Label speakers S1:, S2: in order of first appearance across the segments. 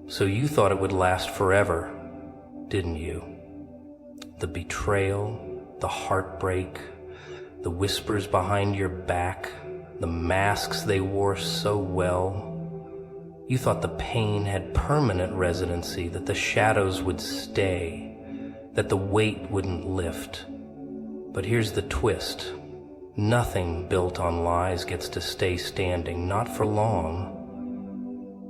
S1: So you thought it would last forever, didn't you? The betrayal, the heartbreak, the whispers behind your back, the masks they wore so well. You thought the pain had permanent residency, that the shadows would stay, that the weight wouldn't lift. But here's the twist. Nothing built on lies gets to stay standing, not for long.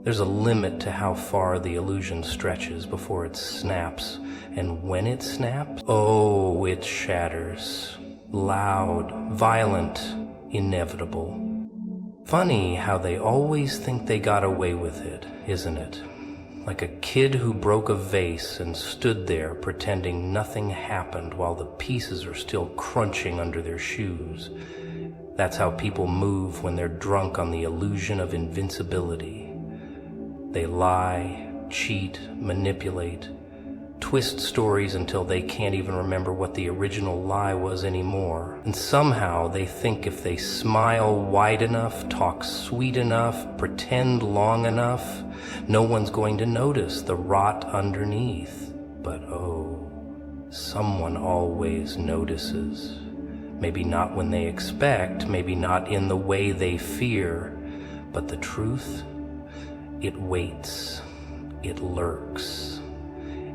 S1: There's a limit to how far the illusion stretches before it snaps, and when it snaps, oh, it shatters. Loud, violent, inevitable. Funny how they always think they got away with it, isn't it? Like a kid who broke a vase and stood there pretending nothing happened while the pieces are still crunching under their shoes. That's how people move when they're drunk on the illusion of invincibility. They lie, cheat, manipulate, twist stories until they can't even remember what the original lie was anymore. And somehow they think if they smile wide enough, talk sweet enough, pretend long enough, no one's going to notice the rot underneath. But oh, someone always notices. Maybe not when they expect, maybe not in the way they fear, but the truth, it waits, it lurks.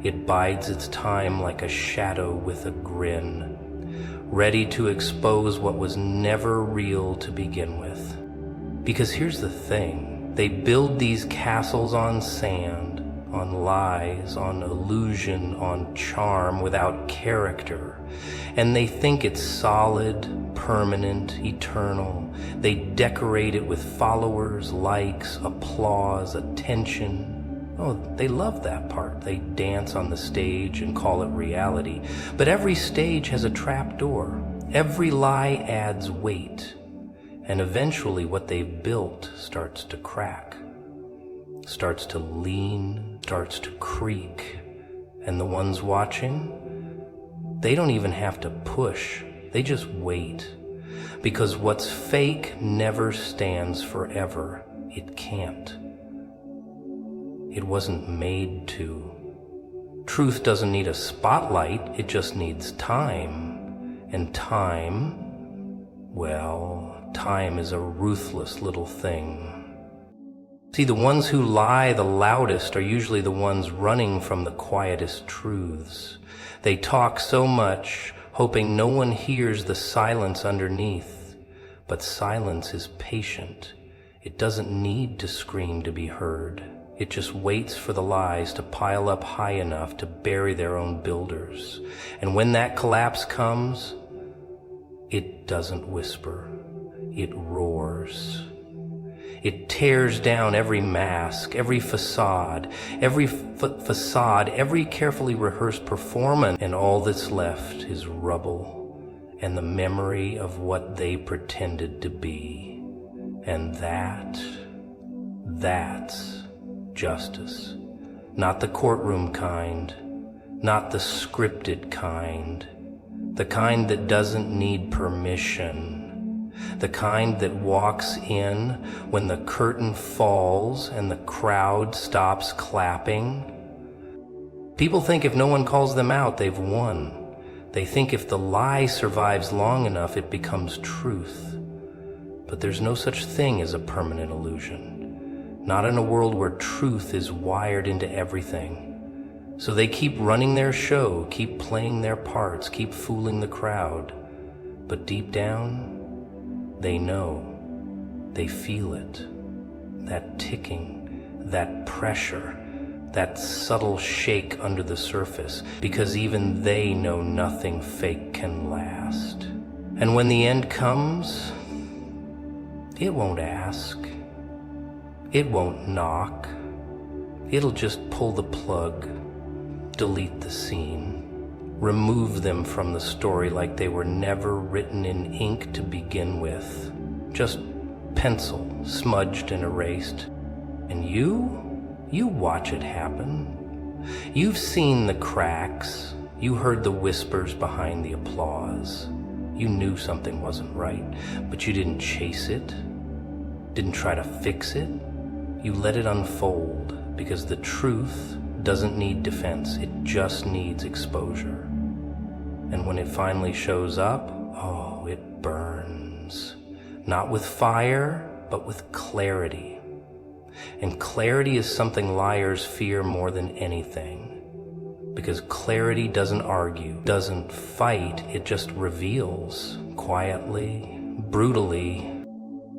S1: It bides its time like a shadow with a grin, ready to expose what was never real to begin with. Because here's the thing, they build these castles on sand, on lies, on illusion, on charm, without character. And they think it's solid, permanent, eternal. They decorate it with followers, likes, applause, attention. Oh, they love that part. They dance on the stage and call it reality. But every stage has a trap door. Every lie adds weight. And eventually what they've built starts to crack, starts to lean, starts to creak. And the ones watching, they don't even have to push. They just wait. Because what's fake never stands forever. It can't. It wasn't made to. Truth doesn't need a spotlight, it just needs time. And time, well, time is a ruthless little thing. See, the ones who lie the loudest are usually the ones running from the quietest truths. They talk so much, hoping no one hears the silence underneath. But silence is patient. It doesn't need to scream to be heard. It just waits for the lies to pile up high enough to bury their own builders. And when that collapse comes, it doesn't whisper. It roars. It tears down every mask, every facade, every carefully rehearsed performance, and all that's left is rubble and the memory of what they pretended to be. And that's justice. Not the courtroom kind, not the scripted kind, the kind that doesn't need permission, the kind that walks in when the curtain falls and the crowd stops clapping. People think if no one calls them out, they've won. They think if the lie survives long enough, it becomes truth. But there's no such thing as a permanent illusion. Not in a world where truth is wired into everything. So they keep running their show, keep playing their parts, keep fooling the crowd. But deep down, they know, they feel it. That ticking, that pressure, that subtle shake under the surface, because even they know nothing fake can last. And when the end comes, it won't ask. It won't knock. It'll just pull the plug, delete the scene, remove them from the story like they were never written in ink to begin with. Just pencil, smudged and erased. And you watch it happen. You've seen the cracks. You heard the whispers behind the applause. You knew something wasn't right, but you didn't chase it, didn't try to fix it. You let it unfold, because the truth doesn't need defense, it just needs exposure. And when it finally shows up, oh, it burns. Not with fire, but with clarity. And clarity is something liars fear more than anything. Because clarity doesn't argue, doesn't fight, it just reveals quietly, brutally.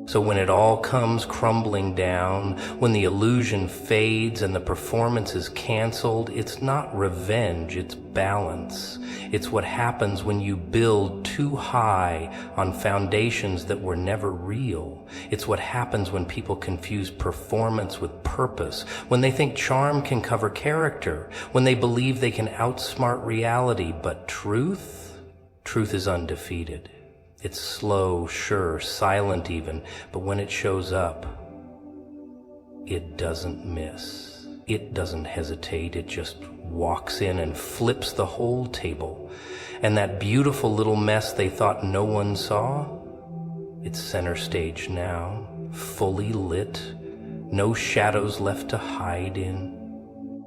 S1: So when it all comes crumbling down, when the illusion fades and the performance is canceled, it's not revenge, it's balance. It's what happens when you build too high on foundations that were never real. It's what happens when people confuse performance with purpose, when they think charm can cover character, when they believe they can outsmart reality. But truth is undefeated. It's slow, sure, silent even, but when it shows up, it doesn't miss. It doesn't hesitate, it just walks in and flips the whole table. And that beautiful little mess they thought no one saw, it's center stage now, fully lit, no shadows left to hide in.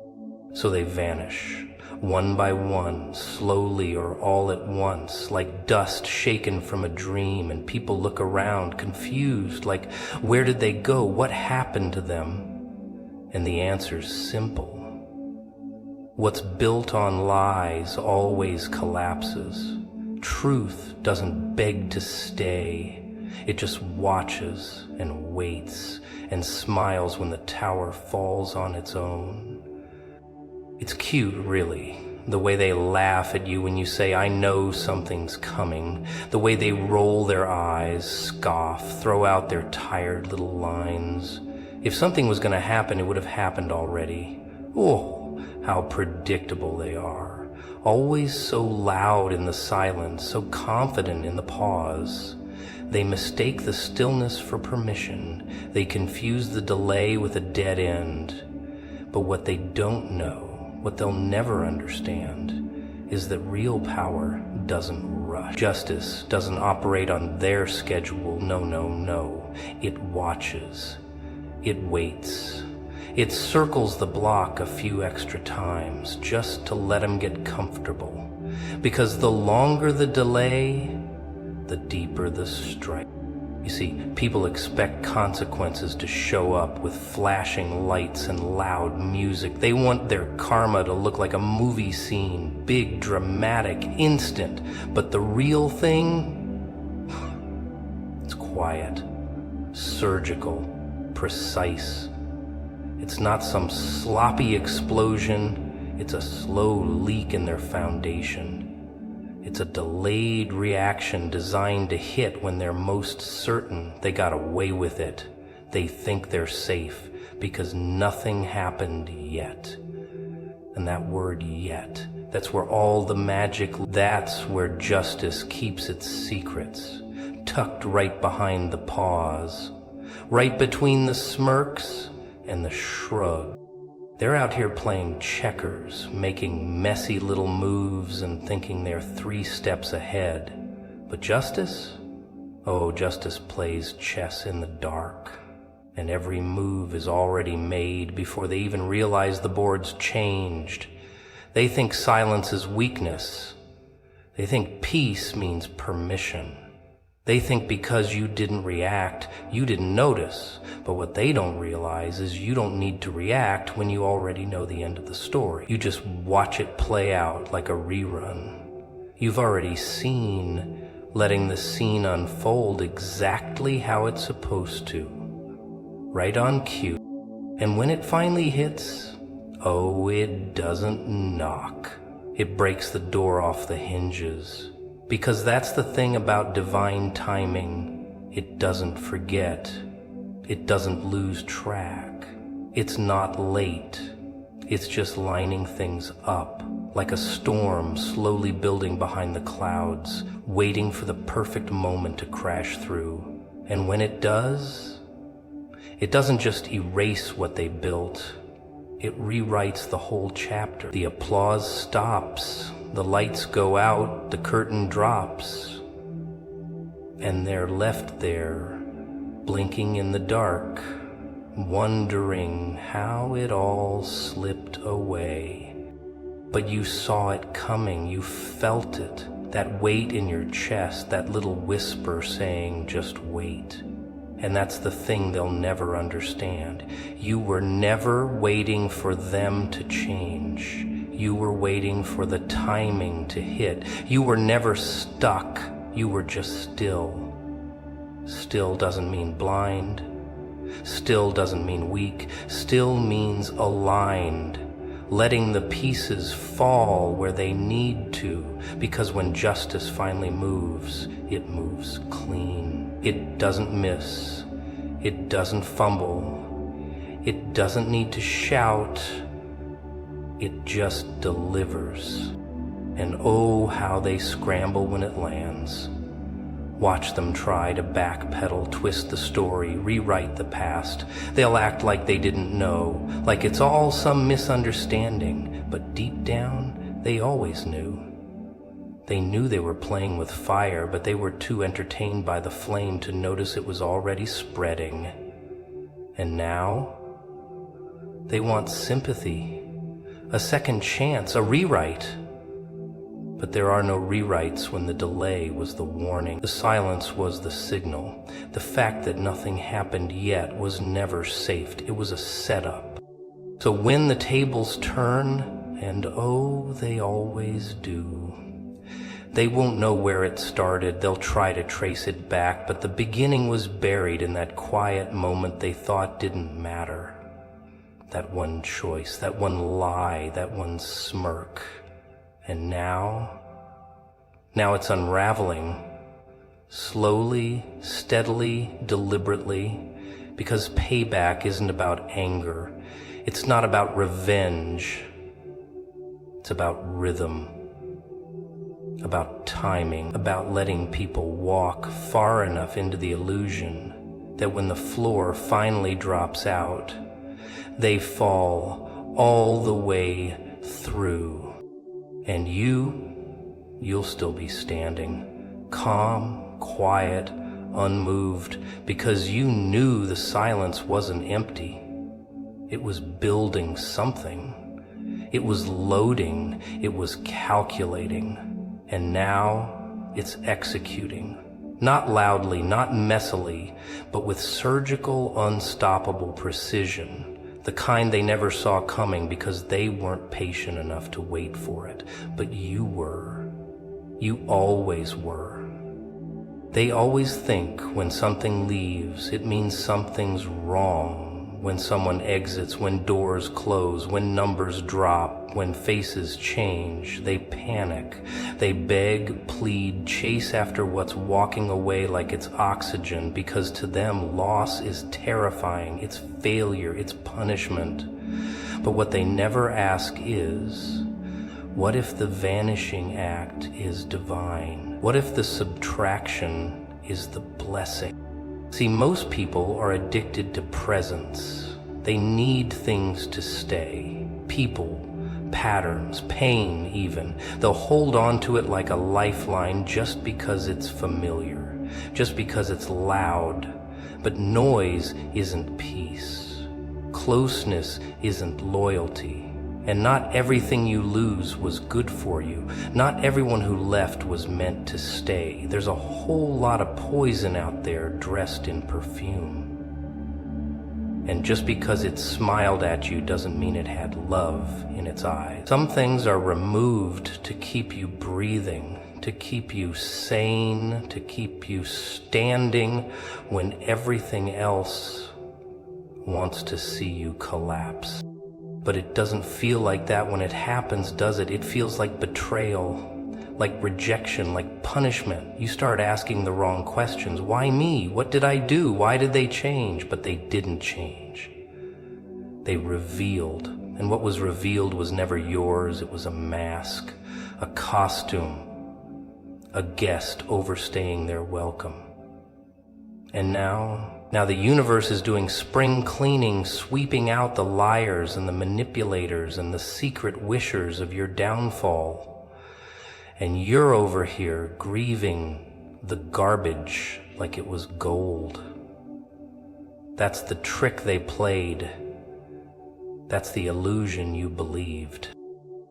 S1: So they vanish. One by one, slowly or all at once, like dust shaken from a dream, and people look around, confused, like, where did they go? What happened to them? And the answer's simple. What's built on lies always collapses. Truth doesn't beg to stay. It just watches and waits and smiles when the tower falls on its own. It's cute, really, the way they laugh at you when you say, I know something's coming, the way they roll their eyes, scoff, throw out their tired little lines. If something was going to happen, it would have happened already. Oh, how predictable they are. Always so loud in the silence, so confident in the pause. They mistake the stillness for permission. They confuse the delay with a dead end. But what they don't know, what they'll never understand, is that real power doesn't rush. Justice doesn't operate on their schedule. No, no, no. It watches. It waits. It circles the block a few extra times just to let them get comfortable. Because the longer the delay, the deeper the strike. You see, people expect consequences to show up with flashing lights and loud music. They want their karma to look like a movie scene, big, dramatic, instant. But the real thing, it's quiet, surgical, precise. It's not some sloppy explosion. It's a slow leak in their foundation. It's a delayed reaction designed to hit when they're most certain they got away with it. They think they're safe because nothing happened yet. And that word yet, that's where all the magic, that's where justice keeps its secrets, tucked right behind the pause, right between the smirks and the shrug. They're out here playing checkers, making messy little moves and thinking they're 3 steps ahead. But justice? Oh, justice plays chess in the dark. And every move is already made before they even realize the board's changed. They think silence is weakness. They think peace means permission. They think because you didn't react, you didn't notice. But what they don't realize is you don't need to react when you already know the end of the story. You just watch it play out like a rerun. You've already seen letting the scene unfold exactly how it's supposed to. Right on cue. And when it finally hits, oh, it doesn't knock. It breaks the door off the hinges. Because that's the thing about divine timing. It doesn't forget. It doesn't lose track. It's not late. It's just lining things up, like a storm slowly building behind the clouds, waiting for the perfect moment to crash through. And when it does, it doesn't just erase what they built. It rewrites the whole chapter. The applause stops. The lights go out, the curtain drops, and they're left there, blinking in the dark, wondering how it all slipped away. But you saw it coming, you felt it, that weight in your chest, that little whisper saying, just wait. And that's the thing they'll never understand. You were never waiting for them to change. You were waiting for the timing to hit. You were never stuck. You were just still. Still doesn't mean blind. Still doesn't mean weak. Still means aligned. Letting the pieces fall where they need to, because when justice finally moves, it moves clean. It doesn't miss. It doesn't fumble. It doesn't need to shout. It just delivers. And oh, how they scramble when it lands. Watch them try to backpedal, twist the story, rewrite the past. They'll act like they didn't know, like it's all some misunderstanding. But deep down, they always knew. They knew they were playing with fire, but they were too entertained by the flame to notice it was already spreading. And now, they want sympathy, a second chance, a rewrite. But there are no rewrites when the delay was the warning. The silence was the signal. The fact that nothing happened yet was never safe. It was a setup. So when the tables turn, and oh, they always do, they won't know where it started. They'll try to trace it back, but the beginning was buried in that quiet moment they thought didn't matter. That one choice, that one lie, that one smirk. And now it's unraveling, slowly, steadily, deliberately, because payback isn't about anger. It's not about revenge. It's about rhythm, about timing, about letting people walk far enough into the illusion that when the floor finally drops out, they fall all the way through. And you'll still be standing, calm, quiet, unmoved, because you knew the silence wasn't empty. It was building something. It was loading. It was calculating. And now it's executing. Not loudly, not messily, but with surgical, unstoppable precision. The kind they never saw coming because they weren't patient enough to wait for it. But you were. You always were. They always think when something leaves, it means something's wrong. When someone exits, when doors close, when numbers drop, when faces change, they panic. They beg, plead, chase after what's walking away like it's oxygen, because to them loss is terrifying, it's failure, it's punishment. But what they never ask is, what if the vanishing act is divine? What if the subtraction is the blessing? See, most people are addicted to presence. They need things to stay. People, patterns, pain even. They'll hold on to it like a lifeline just because it's familiar, just because it's loud. But noise isn't peace. Closeness isn't loyalty. And not everything you lose was good for you. Not everyone who left was meant to stay. There's a whole lot of poison out there dressed in perfume. And just because it smiled at you doesn't mean it had love in its eyes. Some things are removed to keep you breathing, to keep you sane, to keep you standing when everything else wants to see you collapse. But it doesn't feel like that when it happens, does it? It feels like betrayal, like rejection, like punishment. You start asking the wrong questions. Why me? What did I do? Why did they change? But they didn't change. They revealed. And what was revealed was never yours. It was a mask, a costume, a guest overstaying their welcome. And now the universe is doing spring cleaning, sweeping out the liars and the manipulators and the secret wishers of your downfall. And you're over here grieving the garbage like it was gold. That's the trick they played. That's the illusion you believed.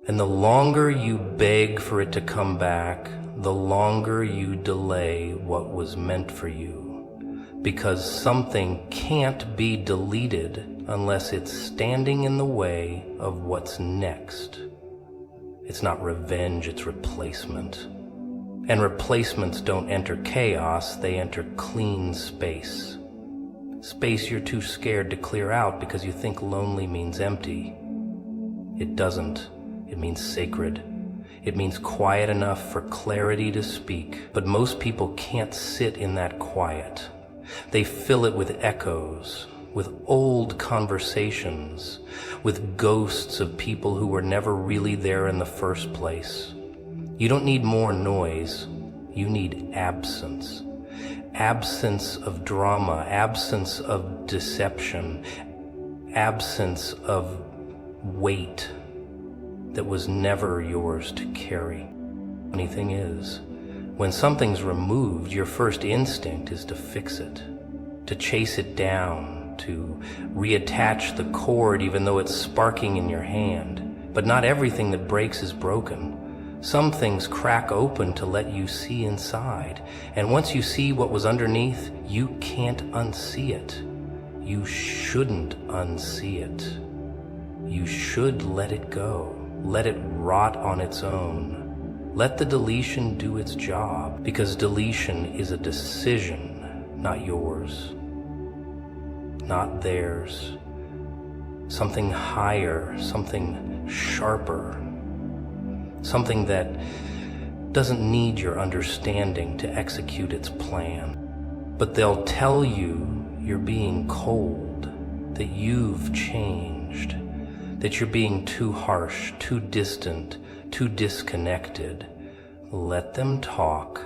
S1: And the longer you beg for it to come back, the longer you delay what was meant for you. Because something can't be deleted unless it's standing in the way of what's next. It's not revenge, it's replacement. And replacements don't enter chaos, they enter clean space. Space you're too scared to clear out because you think lonely means empty. It doesn't. It means sacred. It means quiet enough for clarity to speak. But most people can't sit in that quiet. They fill it with echoes, with old conversations, with ghosts of people who were never really there in the first place. You don't need more noise. You need absence. Absence of drama, absence of deception, absence of weight that was never yours to carry. Funny thing is, when something's removed, your first instinct is to fix it, to chase it down, to reattach the cord even though it's sparking in your hand. But not everything that breaks is broken. Some things crack open to let you see inside. And once you see what was underneath, you can't unsee it. You shouldn't unsee it. You should let it go. Let it rot on its own. Let the deletion do its job, because deletion is a decision, not yours, not theirs. Something higher, something sharper, something that doesn't need your understanding to execute its plan. But they'll tell you you're being cold, that you've changed, that you're being too harsh, too distant, too disconnected. Let them talk.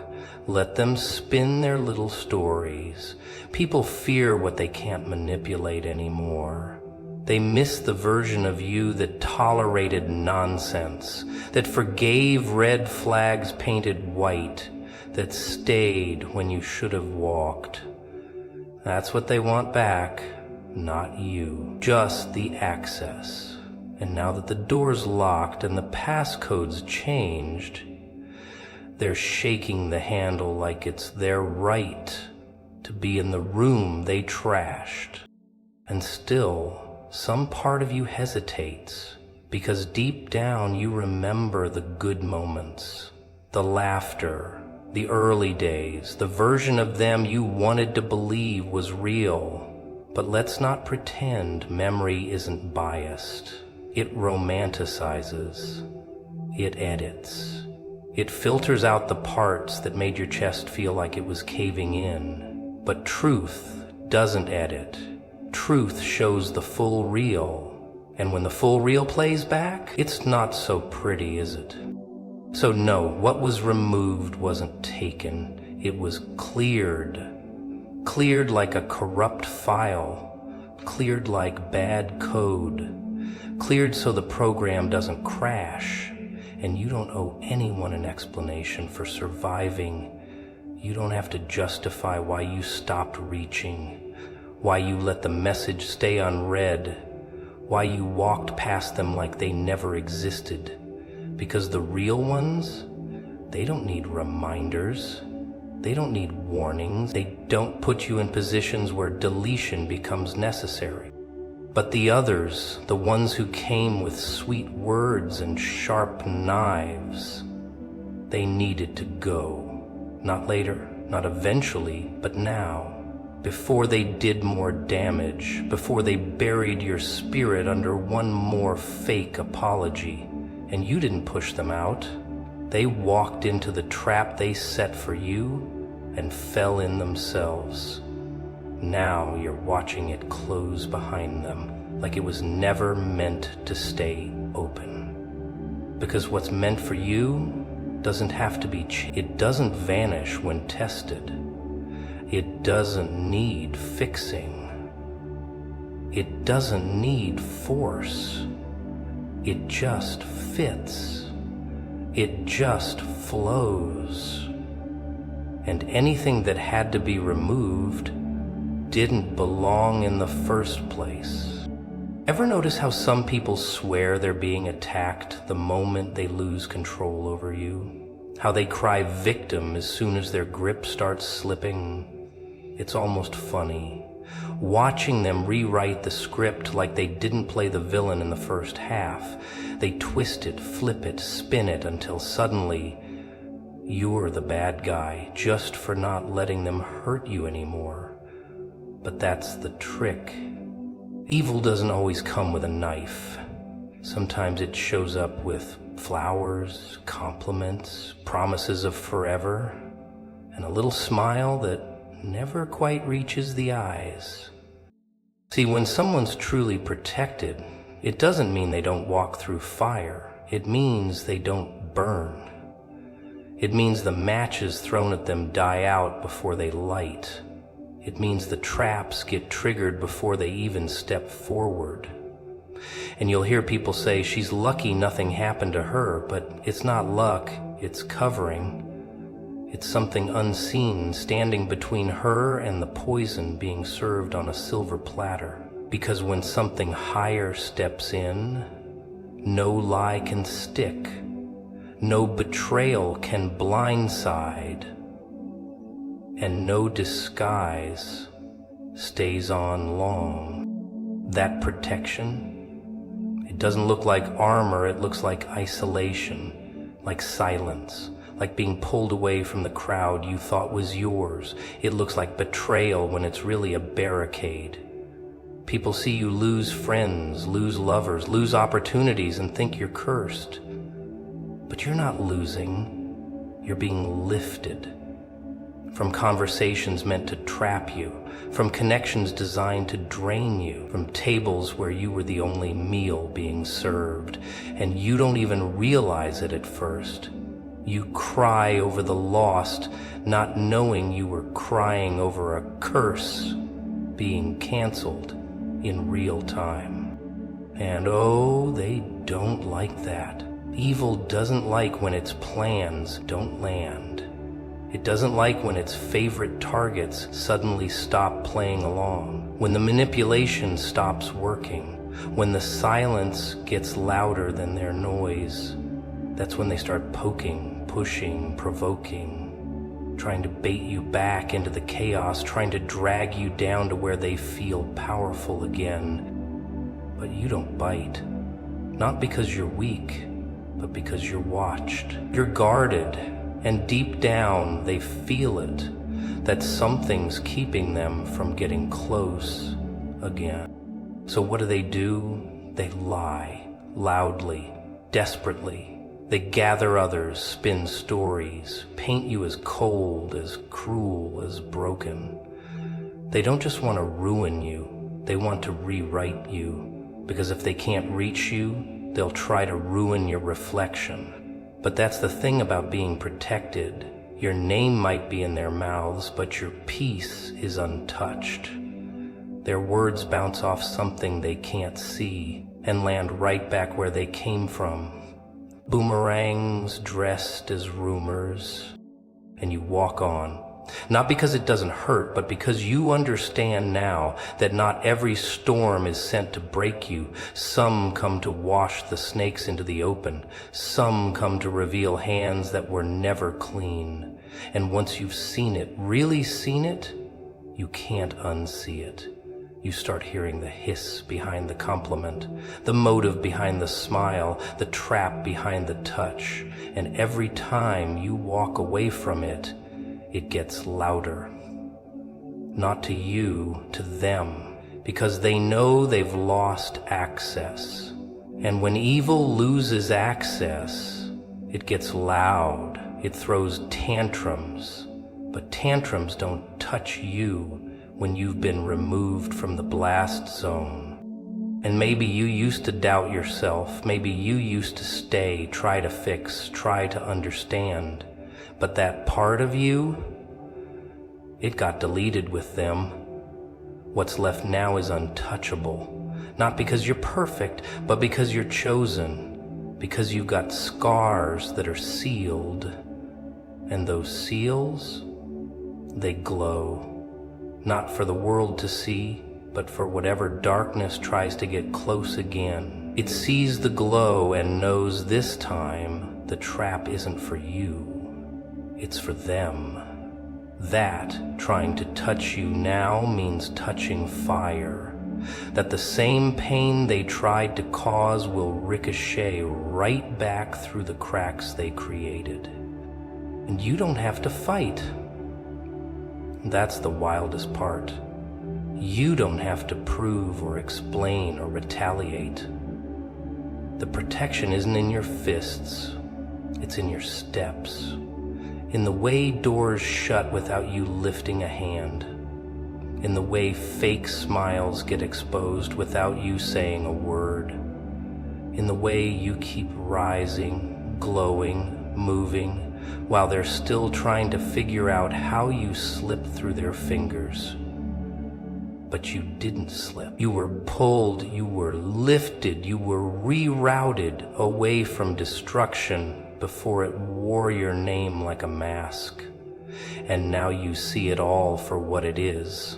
S1: Let them spin their little stories. People fear what they can't manipulate anymore. They miss the version of you that tolerated nonsense, that forgave red flags painted white, that stayed when you should have walked. That's what they want back, not you, just the access. And now that the door's locked and the passcode's changed, they're shaking the handle like it's their right to be in the room they trashed. And still, some part of you hesitates, because deep down you remember the good moments, the laughter, the early days, the version of them you wanted to believe was real. But let's not pretend memory isn't biased. It romanticizes. It edits. It filters out the parts that made your chest feel like it was caving in. But truth doesn't edit. Truth shows the full real. And when the full real plays back, it's not so pretty, is it? So no, what was removed wasn't taken. It was cleared. Cleared like a corrupt file. Cleared like bad code. Cleared so the program doesn't crash, and you don't owe anyone an explanation for surviving. You don't have to justify why you stopped reaching, why you let the message stay unread, why you walked past them like they never existed. Because the real ones, they don't need reminders. They don't need warnings. They don't put you in positions where deletion becomes necessary. But the others, the ones who came with sweet words and sharp knives, they needed to go. Not later, not eventually, but now. Before they did more damage, before they buried your spirit under one more fake apology. And you didn't push them out. They walked into the trap they set for you and fell in themselves. Now you're watching it close behind them, like it was never meant to stay open. Because what's meant for you doesn't have to be it doesn't vanish when tested. It doesn't need fixing. It doesn't need force. It just fits. It just flows. And anything that had to be removed didn't belong in the first place. Ever notice how some people swear they're being attacked the moment they lose control over you? How they cry victim as soon as their grip starts slipping? It's almost funny, watching them rewrite the script like they didn't play the villain in the first half. They twist it, flip it, spin it until suddenly you're the bad guy just for not letting them hurt you anymore. But that's the trick. Evil doesn't always come with a knife. Sometimes it shows up with flowers, compliments, promises of forever, and a little smile that never quite reaches the eyes. See, when someone's truly protected, it doesn't mean they don't walk through fire. It means they don't burn. It means the matches thrown at them die out before they light. It means the traps get triggered before they even step forward. And you'll hear people say, she's lucky nothing happened to her, but it's not luck, it's covering. It's something unseen standing between her and the poison being served on a silver platter. Because when something higher steps in, no lie can stick. No betrayal can blindside, and no disguise stays on long. That protection, it doesn't look like armor, it looks like isolation, like silence, like being pulled away from the crowd you thought was yours. It looks like betrayal when it's really a barricade. People see you lose friends, lose lovers, lose opportunities and think you're cursed. But you're not losing, you're being lifted. From conversations meant to trap you, from connections designed to drain you, from tables where you were the only meal being served, and you don't even realize it at first. You cry over the lost, not knowing you were crying over a curse being canceled in real time. And oh, they don't like that. Evil doesn't like when its plans don't land. It doesn't like when its favorite targets suddenly stop playing along, when the manipulation stops working, when the silence gets louder than their noise. That's when they start poking, pushing, provoking, trying to bait you back into the chaos, trying to drag you down to where they feel powerful again. But you don't bite, not because you're weak, but because you're watched. You're guarded, and deep down they feel it, that something's keeping them from getting close again. So what do? They lie, loudly, desperately. They gather others, spin stories, paint you as cold, as cruel, as broken. They don't just want to ruin you, they want to rewrite you, because if they can't reach you, they'll try to ruin your reflection. But that's the thing about being protected. Your name might be in their mouths, but your peace is untouched. Their words bounce off something they can't see and land right back where they came from. Boomerangs dressed as rumors, and you walk on. Not because it doesn't hurt, but because you understand now that not every storm is sent to break you. Some come to wash the snakes into the open. Some come to reveal hands that were never clean. And once you've seen it, really seen it, you can't unsee it. You start hearing the hiss behind the compliment, the motive behind the smile, the trap behind the touch. And every time you walk away from it, it gets louder. Not to you, to them, because they know they've lost access. And when evil loses access, it gets loud. It throws tantrums. But tantrums don't touch you when you've been removed from the blast zone. And maybe you used to doubt yourself. Maybe you used to stay, try to fix, try to understand. But that part of you, it got deleted with them. What's left now is untouchable. Not because you're perfect, but because you're chosen. Because you've got scars that are sealed. And those seals, they glow. not for the world to see, but for whatever darkness tries to get close again. It sees the glow and knows this time the trap isn't for you, it's for them. That trying to touch you now means touching fire, that the same pain they tried to cause will ricochet right back through the cracks they created. And you don't have to fight. That's the wildest part. You don't have to prove or explain or retaliate. The protection isn't in your fists, it's in your steps, in the way doors shut without you lifting a hand, in the way fake smiles get exposed without you saying a word, in the way you keep rising, glowing, moving, while they're still trying to figure out how you slipped through their fingers. But you didn't slip. You were pulled, you were lifted, you were rerouted away from destruction before it wore your name like a mask. And now you see it all for what it is.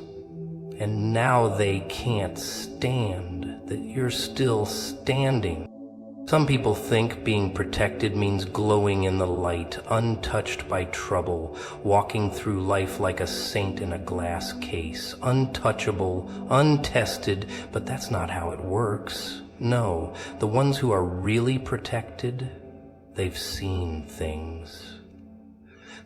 S1: And now they can't stand that you're still standing. Some people think being protected means glowing in the light, untouched by trouble, walking through life like a saint in a glass case, untouchable, untested, but that's not how it works. No, the ones who are really protected, they've seen things.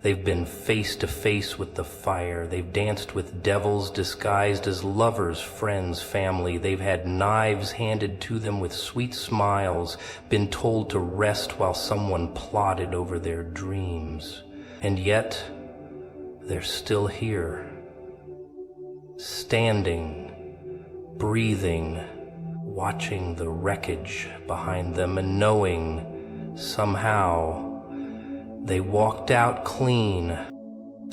S1: They've been face to face with the fire. They've danced with devils disguised as lovers, friends, family. They've had knives handed to them with sweet smiles, been told to rest while someone plotted over their dreams. And yet, they're still here, standing, breathing, watching the wreckage behind them and knowing somehow they walked out clean.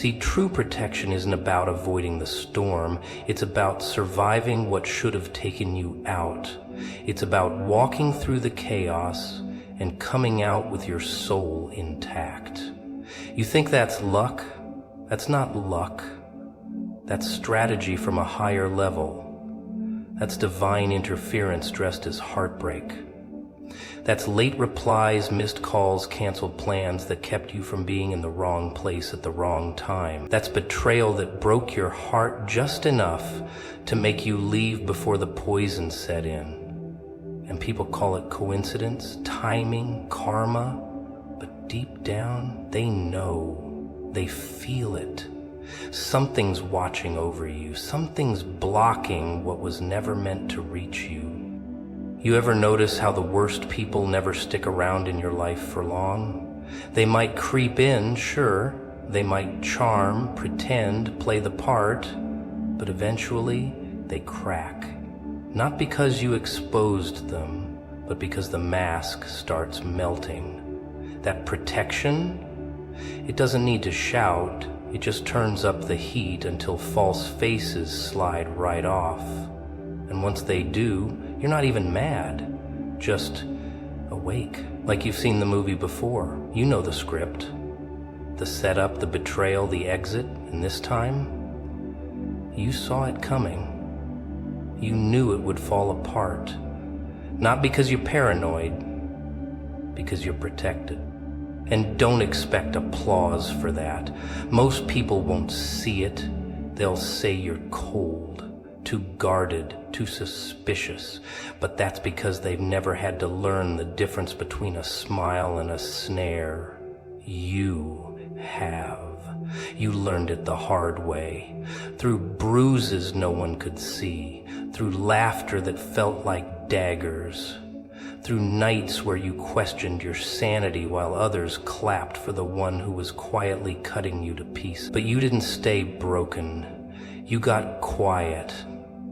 S1: See, true protection isn't about avoiding the storm. It's about surviving what should have taken you out. It's about walking through the chaos and coming out with your soul intact. You think that's luck? That's not luck. That's strategy from a higher level. That's divine interference dressed as heartbreak. That's late replies, missed calls, canceled plans that kept you from being in the wrong place at the wrong time. That's betrayal that broke your heart just enough to make you leave before the poison set in. And people call it coincidence, timing, karma, but deep down, they know, they feel it. Something's watching over you, something's blocking what was never meant to reach you. You ever notice how the worst people never stick around in your life for long? They might creep in, sure. They might charm, pretend, play the part, but eventually they crack. Not because you exposed them, but because the mask starts melting. That protection, it doesn't need to shout. It just turns up the heat until false faces slide right off. And once they do, you're not even mad, just awake. Like you've seen the movie before. You know the script. The setup, the betrayal, the exit, and this time, you saw it coming. You knew it would fall apart. Not because you're paranoid, because you're protected. And don't expect applause for that. Most people won't see it. They'll say you're cold. Too guarded, too suspicious, but that's because they've never had to learn the difference between a smile and a snare. You have. You learned it the hard way, through bruises no one could see, through laughter that felt like daggers, through nights where you questioned your sanity while others clapped for the one who was quietly cutting you to pieces. But you didn't stay broken. You got quiet.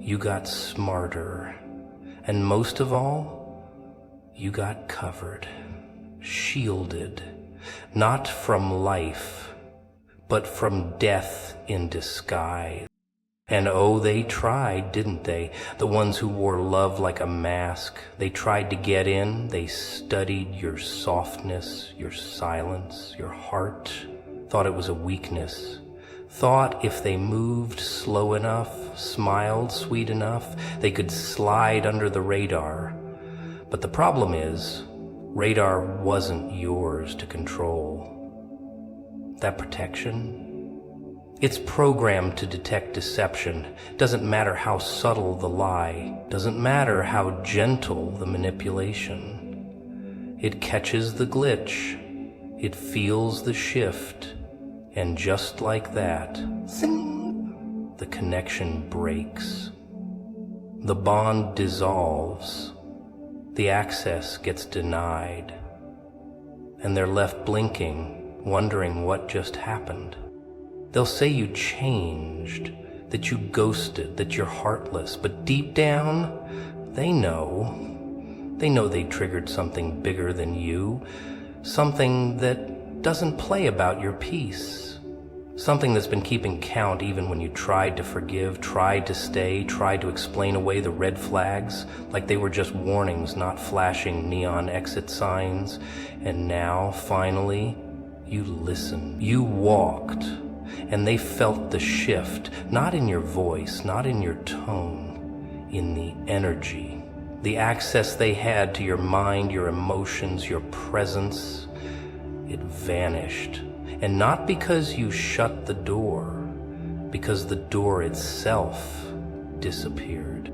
S1: You got smarter, and most of all, you got covered, shielded, not from life, but from death in disguise. And oh, they tried, didn't they? The ones who wore love like a mask. They tried to get in, they studied your softness, your silence, your heart, thought it was a weakness, thought if they moved slow enough, smiled sweet enough, they could slide under the radar. But the problem is, radar wasn't yours to control. That protection, it's programmed to detect deception. Doesn't matter how subtle the lie, doesn't matter how gentle the manipulation. It catches the glitch, it feels the shift, and just like that, zing, the connection breaks. The bond dissolves, the access gets denied, and they're left blinking, wondering what just happened. They'll say you changed, that you ghosted, that you're heartless, but deep down, they know they triggered something bigger than you, something that doesn't play about your peace, something that's been keeping count even when you tried to forgive, tried to stay, tried to explain away the red flags like they were just warnings, not flashing neon exit signs. And now, finally, you listened, you walked, and they felt the shift, not in your voice, not in your tone, in the energy, the access they had to your mind, your emotions, your presence. It vanished. And not because you shut the door, because the door itself disappeared.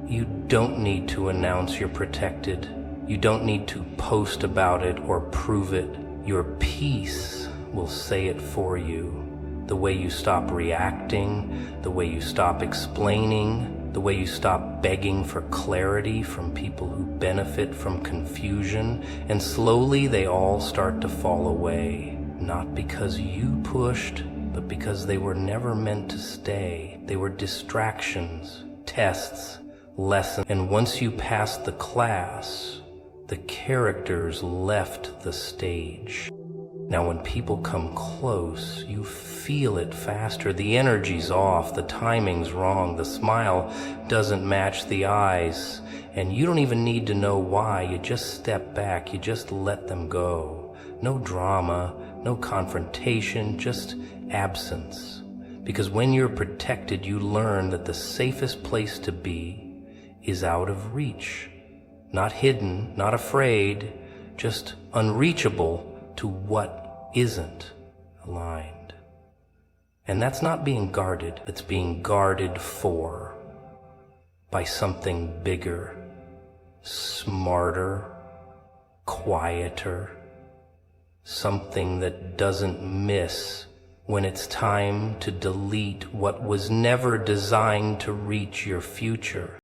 S1: You don't need to announce you're protected. You don't need to post about it or prove it. Your peace will say it for you. The way you stop reacting, the way you stop explaining, the way you stop begging for clarity from people who benefit from confusion, and slowly they all start to fall away. Not because you pushed, but because they were never meant to stay. They were distractions, tests, lessons. And once you passed the class, the characters left the stage. Now when people come close, you feel it faster. The energy's off, the timing's wrong, the smile doesn't match the eyes, and you don't even need to know why. You just step back, you just let them go. No drama, no confrontation, just absence. Because when you're protected, you learn that the safest place to be is out of reach. Not hidden, not afraid, just unreachable to what isn't aligned. And that's not being guarded, it's being guarded for by something bigger, smarter, quieter, something that doesn't miss when it's time to delete what was never designed to reach your future.